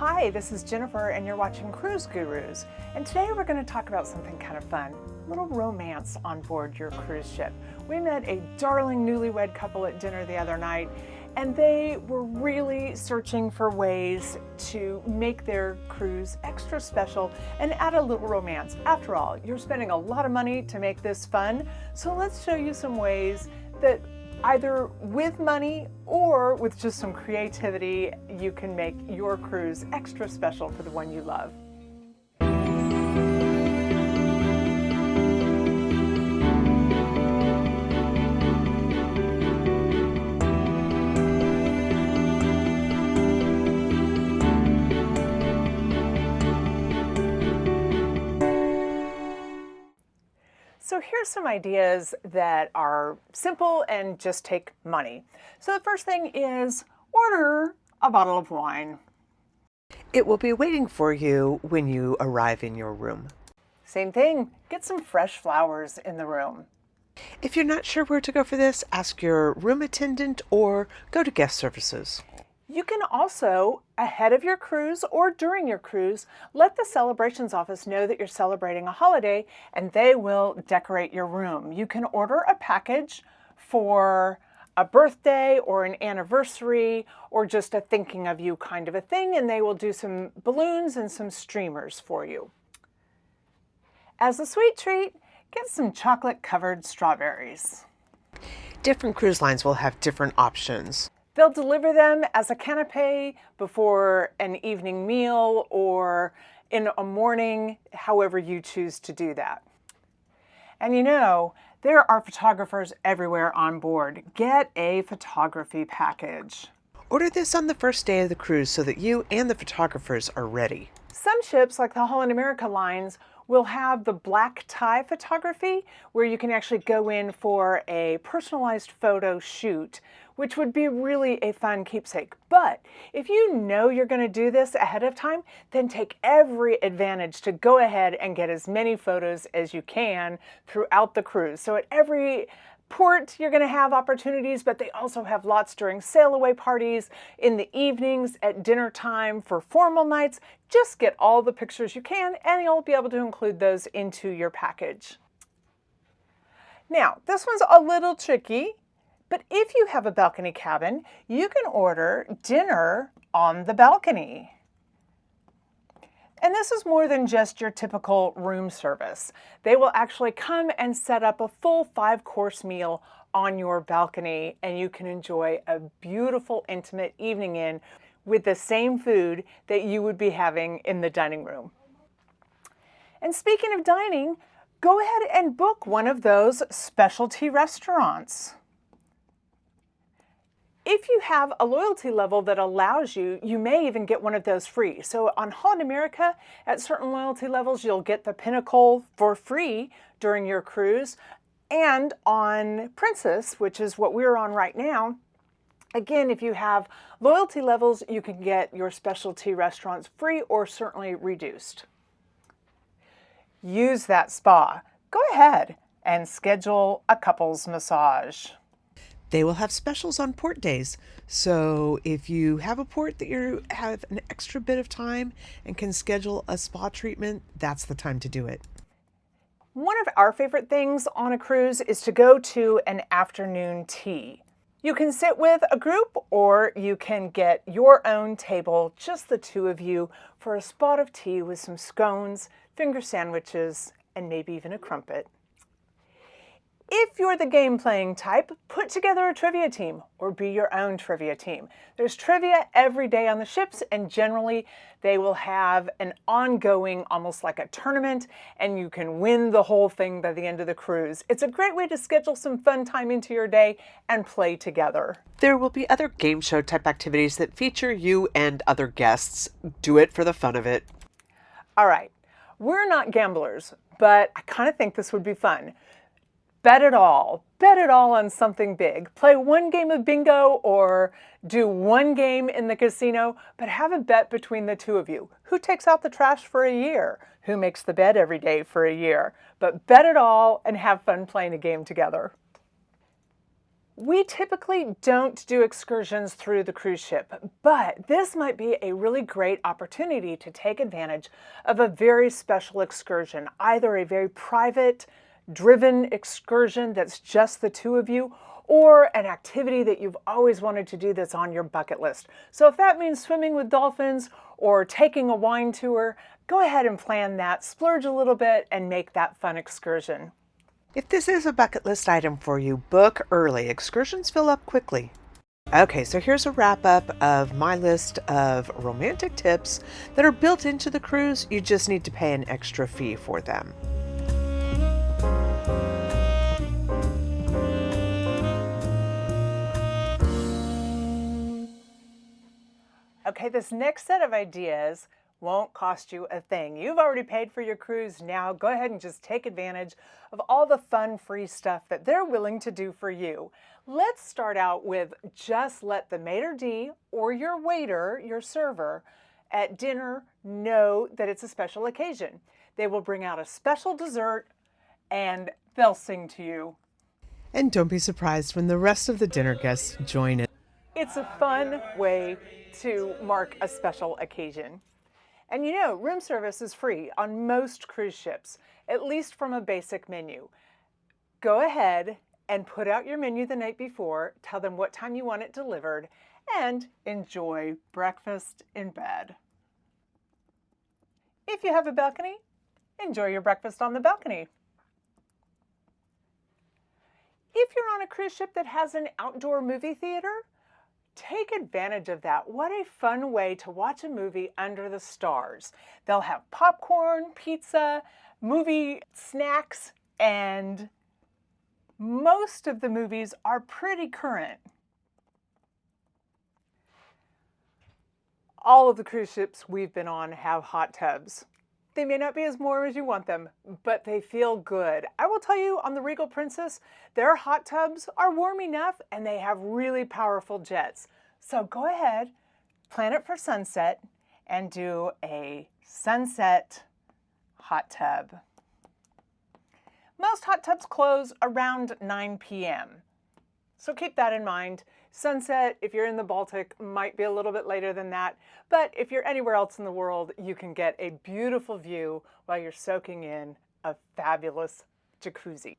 Hi, this is Jennifer and you're watching Cruise Gurus. And today we're going to talk about something kind of fun, a little romance on board your cruise ship. We met a darling newlywed couple at dinner the other night and they were really searching for ways to make their cruise extra special and add a little romance. After all, you're spending a lot of money to make this fun, so let's show you some ways that either with money or with just some creativity, you can make your cruise extra special for the one you love. So here's some ideas that are simple and just take money. So the first thing is order a bottle of wine. It will be waiting for you when you arrive in your room. Same thing, get some fresh flowers in the room. If you're not sure where to go for this, ask your room attendant or go to guest services. You can also, ahead of your cruise or during your cruise, let the celebrations office know that you're celebrating a holiday and they will decorate your room. You can order a package for a birthday or an anniversary or just a thinking of you kind of a thing, and they will do some balloons and some streamers for you. As a sweet treat, get some chocolate-covered strawberries. Different cruise lines will have different options. They'll deliver them as a canapé before an evening meal or in a morning, however you choose to do that. And you know, there are photographers everywhere on board. Get a photography package. Order this on the first day of the cruise so that you and the photographers are ready. Some ships, like the Holland America lines, will have the black tie photography where you can actually go in for a personalized photo shoot, which would be really a fun keepsake. But if you know you're going to do this ahead of time, then take every advantage to go ahead and get as many photos as you can throughout the cruise. So at every port, you're going to have opportunities, but they also have lots during sail away parties, in the evenings, at dinner time, for formal nights. Just get all the pictures you can, and you'll be able to include those into your package. Now, this one's a little tricky, but if you have a balcony cabin, you can order dinner on the balcony. And this is more than just your typical room service. They will actually come and set up a full 5-course meal on your balcony, and you can enjoy a beautiful, intimate evening in with the same food that you would be having in the dining room. And speaking of dining, go ahead and book one of those specialty restaurants. If you have a loyalty level that allows you, you may even get one of those free. So on Holland America, at certain loyalty levels, you'll get the Pinnacle for free during your cruise. And on Princess, which is what we're on right now, again, if you have loyalty levels, you can get your specialty restaurants free or certainly reduced. Use that spa. Go ahead and schedule a couples massage. They will have specials on port days. So if you have a port that you have an extra bit of time and can schedule a spa treatment, that's the time to do it. One of our favorite things on a cruise is to go to an afternoon tea. You can sit with a group or you can get your own table, just the two of you, for a spot of tea with some scones, finger sandwiches, and maybe even a crumpet. If you're the game-playing type, put together a trivia team or be your own trivia team. There's trivia every day on the ships, and generally they will have an ongoing, almost like a tournament, and you can win the whole thing by the end of the cruise. It's a great way to schedule some fun time into your day and play together. There will be other game show type activities that feature you and other guests. Do it for the fun of it. All right, we're not gamblers, but I kind of think this would be fun. Bet it all. Bet it all on something big. Play one game of bingo or do one game in the casino, but have a bet between the two of you. Who takes out the trash for a year? Who makes the bed every day for a year? But bet it all and have fun playing a game together. We typically don't do excursions through the cruise ship, but this might be a really great opportunity to take advantage of a very special excursion, either a very private, driven excursion that's just the two of you, or an activity that you've always wanted to do that's on your bucket list. So if that means swimming with dolphins or taking a wine tour, go ahead and plan that, splurge a little bit, and make that fun excursion. If this is a bucket list item for you, book early. Excursions fill up quickly. Okay, so here's a wrap up of my list of romantic tips that are built into the cruise. You just need to pay an extra fee for them. Okay, this next set of ideas won't cost you a thing. You've already paid for your cruise. Now go ahead and just take advantage of all the fun, free stuff that they're willing to do for you. Let's start out with just let the maitre d' or your waiter, your server, at dinner know that it's a special occasion. They will bring out a special dessert and they'll sing to you. And don't be surprised when the rest of the dinner guests join in. It's a fun way to mark a special occasion. And you know, room service is free on most cruise ships, at least from a basic menu. Go ahead and put out your menu the night before, tell them what time you want it delivered, and enjoy breakfast in bed. If you have a balcony, enjoy your breakfast on the balcony. If you're on a cruise ship that has an outdoor movie theater, take advantage of that. What a fun way to watch a movie under the stars. They'll have popcorn, pizza, movie snacks, and most of the movies are pretty current. All of the cruise ships we've been on have hot tubs. They may not be as warm as you want them, but they feel good. I will tell you, on the Regal Princess, their hot tubs are warm enough and they have really powerful jets. So go ahead, plan it for sunset, and do a sunset hot tub. Most hot tubs close around 9 p.m. So keep that in mind. Sunset, if you're in the Baltic, might be a little bit later than that, but if you're anywhere else in the world, you can get a beautiful view while you're soaking in a fabulous jacuzzi.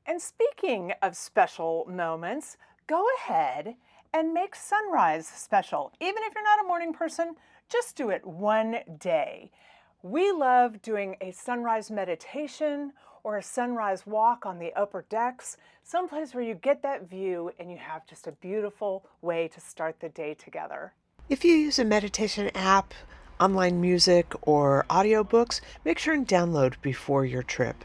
And speaking of special moments, go ahead and make sunrise special. Even if you're not a morning person, just do it one day. We love doing a sunrise meditation or a sunrise walk on the upper decks, someplace where you get that view and you have just a beautiful way to start the day together. If you use a meditation app, online music, or audiobooks, make sure and download before your trip.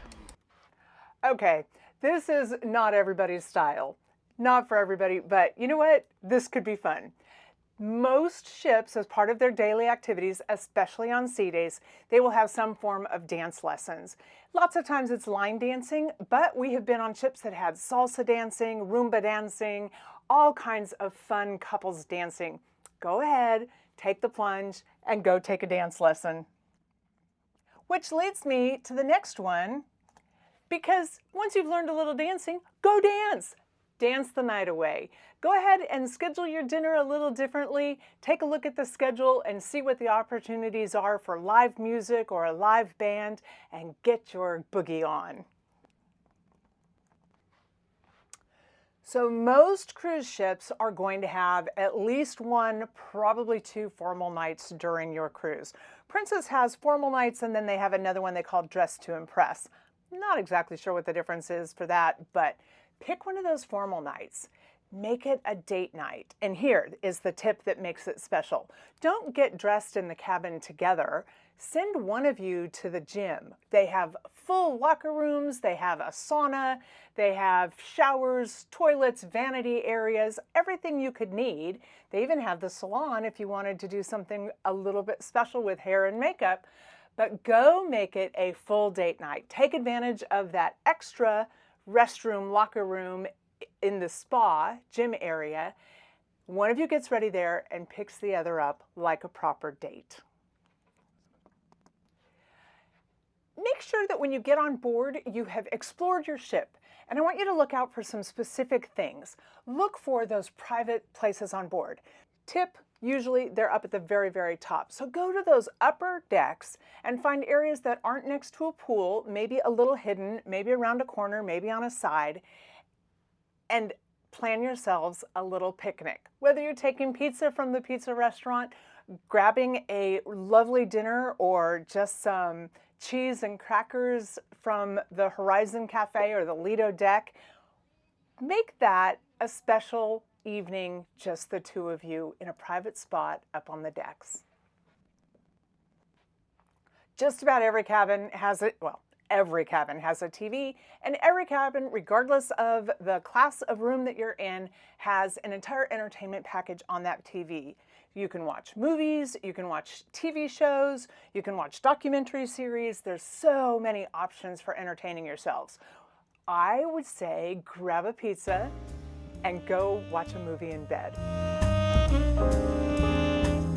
Okay, this is not everybody's style. Not for everybody, but you know what? This could be fun. Most ships, as part of their daily activities, especially on sea days, they will have some form of dance lessons. Lots of times it's line dancing, but we have been on ships that had salsa dancing, Roomba dancing, all kinds of fun couples dancing. Go ahead, take the plunge, and go take a dance lesson. Which leads me to the next one, because once you've learned a little dancing, go dance. Dance the night away. Go ahead and schedule your dinner a little differently. Take a look at the schedule and see what the opportunities are for live music or a live band, and get your boogie on. So most cruise ships are going to have at least one, probably two formal nights during your cruise. Princess has formal nights and then they have another one they call Dress to Impress. Not exactly sure what the difference is for that, but pick one of those formal nights. Make it a date night. And here is the tip that makes it special. Don't get dressed in the cabin together. Send one of you to the gym. They have full locker rooms, they have a sauna, they have showers, toilets, vanity areas, everything you could need. They even have the salon if you wanted to do something a little bit special with hair and makeup. But go make it a full date night. Take advantage of that extra restroom, locker room in the spa gym area. One of you gets ready there and picks the other up like a proper date. Make sure that when you get on board, you have explored your ship. And I want you to look out for some specific things. Look for those private places on board. Tip, usually they're up at the very, very top. So go to those upper decks and find areas that aren't next to a pool, maybe a little hidden, maybe around a corner, maybe on a side, and plan yourselves a little picnic. Whether you're taking pizza from the pizza restaurant, grabbing a lovely dinner, or just some cheese and crackers from the Horizon Cafe or the Lido deck, make that a special evening, just the two of you in a private spot up on the decks. Just about every cabin has it, well, every cabin has a TV, and every cabin, regardless of the class of room that you're in, has an entire entertainment package on that TV. You can watch movies, you can watch TV shows, you can watch documentary series. There's so many options for entertaining yourselves. I would say grab a pizza and go watch a movie in bed.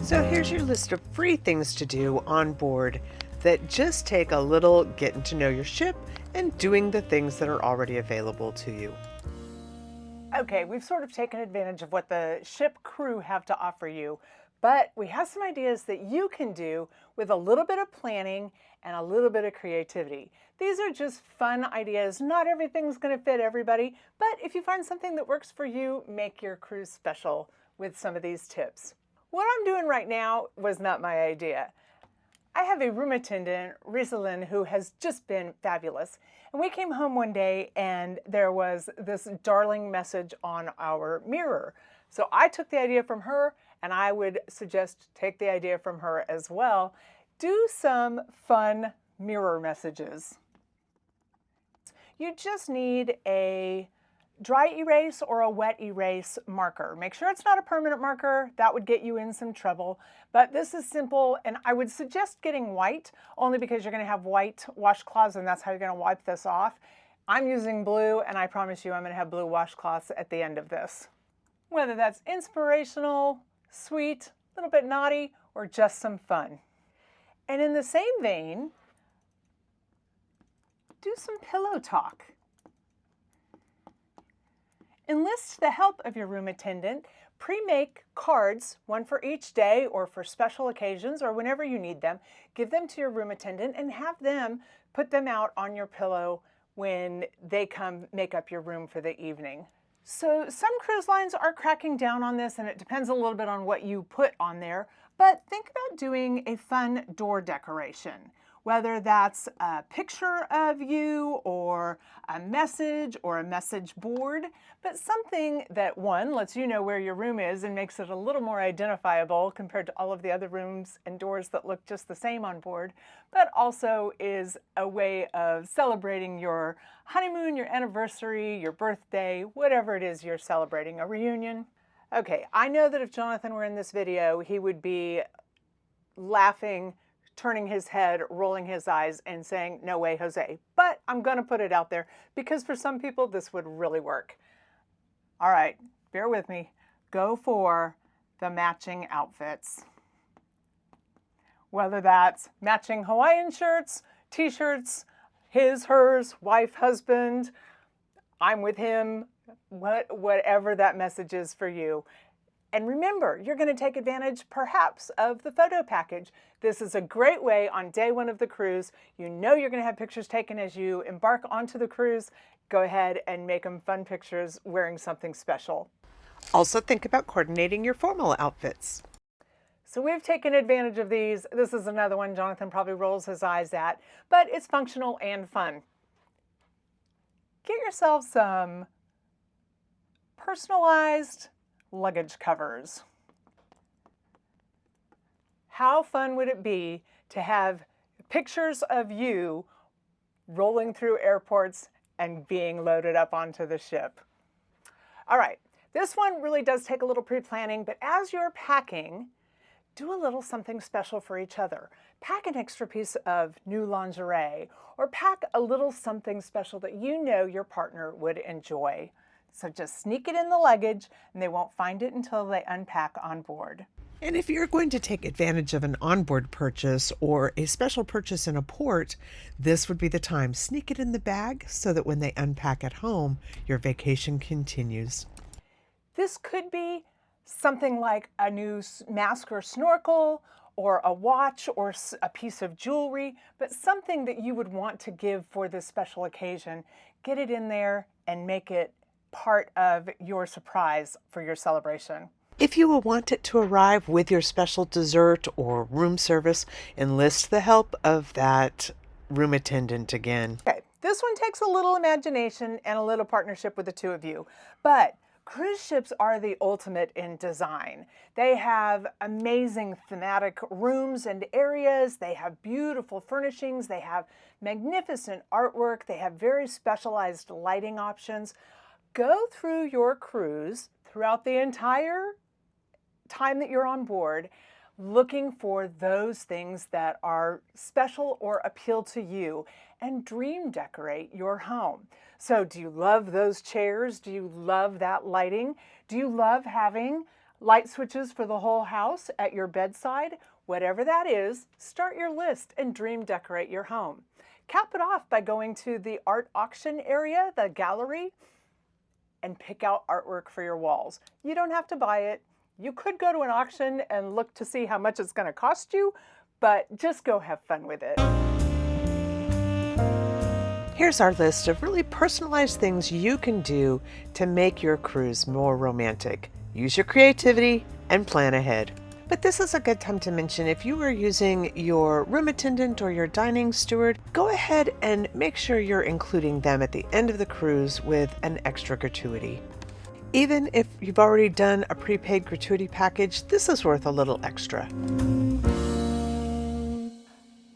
So here's your list of free things to do on board that just take a little getting to know your ship and doing the things that are already available to you. Okay, we've sort of taken advantage of what the ship crew have to offer you, but we have some ideas that you can do with a little bit of planning and a little bit of creativity. These are just fun ideas. Not everything's going to fit everybody, but if you find something that works for you, make your cruise special with some of these tips. What I'm doing right now was not my idea. I have a room attendant, Rosalind, who has just been fabulous. And we came home one day and there was this darling message on our mirror. So I took the idea from her, and I would suggest take the idea from her as well. Do some fun mirror messages. You just need a dry erase or a wet erase marker. Make sure it's not a permanent marker. That would get you in some trouble. But this is simple, and I would suggest getting white, only because you're going to have white washcloths, and that's how you're going to wipe this off. I'm using blue, and I promise you I'm going to have blue washcloths at the end of this. Whether that's inspirational, sweet, a little bit naughty, or just some fun. And in the same vein, do some pillow talk. Enlist the help of your room attendant. Pre-make cards, one for each day or for special occasions or whenever you need them. Give them to your room attendant and have them put them out on your pillow when they come make up your room for the evening. So some cruise lines are cracking down on this, and it depends a little bit on what you put on there, but think about doing a fun door decoration. Whether that's a picture of you or a message board, but something that, one, lets you know where your room is and makes it a little more identifiable compared to all of the other rooms and doors that look just the same on board, but also is a way of celebrating your honeymoon, your anniversary, your birthday, whatever it is you're celebrating, a reunion. Okay, I know that if Jonathan were in this video, he would be laughing, turning his head, rolling his eyes, and saying, "No way, Jose." But I'm going to put it out there because for some people this would really work. All right, bear with me. Go for the matching outfits. Whether that's matching Hawaiian shirts, t-shirts, his, hers, wife, husband, I'm with him, whatever that message is for you. And remember, you're going to take advantage, perhaps, of the photo package. This is a great way on day one of the cruise. You know you're going to have pictures taken as you embark onto the cruise. Go ahead and make them fun pictures wearing something special. Also think about coordinating your formal outfits. So we've taken advantage of these. This is another one Jonathan probably rolls his eyes at, but it's functional and fun. Get yourself some personalized luggage covers. How fun would it be to have pictures of you rolling through airports and being loaded up onto the ship? All right, this one really does take a little pre-planning, but as you're packing, do a little something special for each other. Pack an extra piece of new lingerie, or pack a little something special that you know your partner would enjoy. So just sneak it in the luggage and they won't find it until they unpack on board. And if you're going to take advantage of an onboard purchase or a special purchase in a port, this would be the time. Sneak it in the bag so that when they unpack at home, your vacation continues. This could be something like a new mask or snorkel, or a watch, or a piece of jewelry, but something that you would want to give for this special occasion. Get it in there and make it part of your surprise for your celebration. If you will want it to arrive with your special dessert or room service, enlist the help of that room attendant again. Okay, this one takes a little imagination and a little partnership with the two of you, but cruise ships are the ultimate in design. They have amazing thematic rooms and areas. They have beautiful furnishings. They have magnificent artwork. They have very specialized lighting options. Go through your cruise throughout the entire time that you're on board, looking for those things that are special or appeal to you, and dream decorate your home. So do you love those chairs? Do you love that lighting? Do you love having light switches for the whole house at your bedside? Whatever that is, start your list and dream decorate your home. Cap it off by going to the art auction area, the gallery, and pick out artwork for your walls. You don't have to buy it. You could go to an auction and look to see how much it's going to cost you, but just go have fun with it. Here's our list of really personalized things you can do to make your cruise more romantic. Use your creativity and plan ahead. But this is a good time to mention, if you are using your room attendant or your dining steward, go ahead and make sure you're including them at the end of the cruise with an extra gratuity. Even if you've already done a prepaid gratuity package, this is worth a little extra.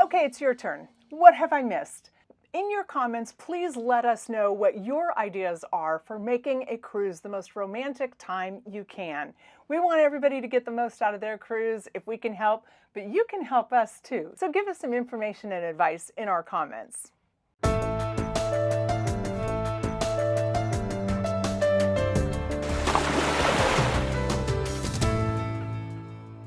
Okay, it's your turn. What have I missed? In your comments, please let us know what your ideas are for making a cruise the most romantic time you can. We want everybody to get the most out of their cruise if we can help, but you can help us too. So give us some information and advice in our comments.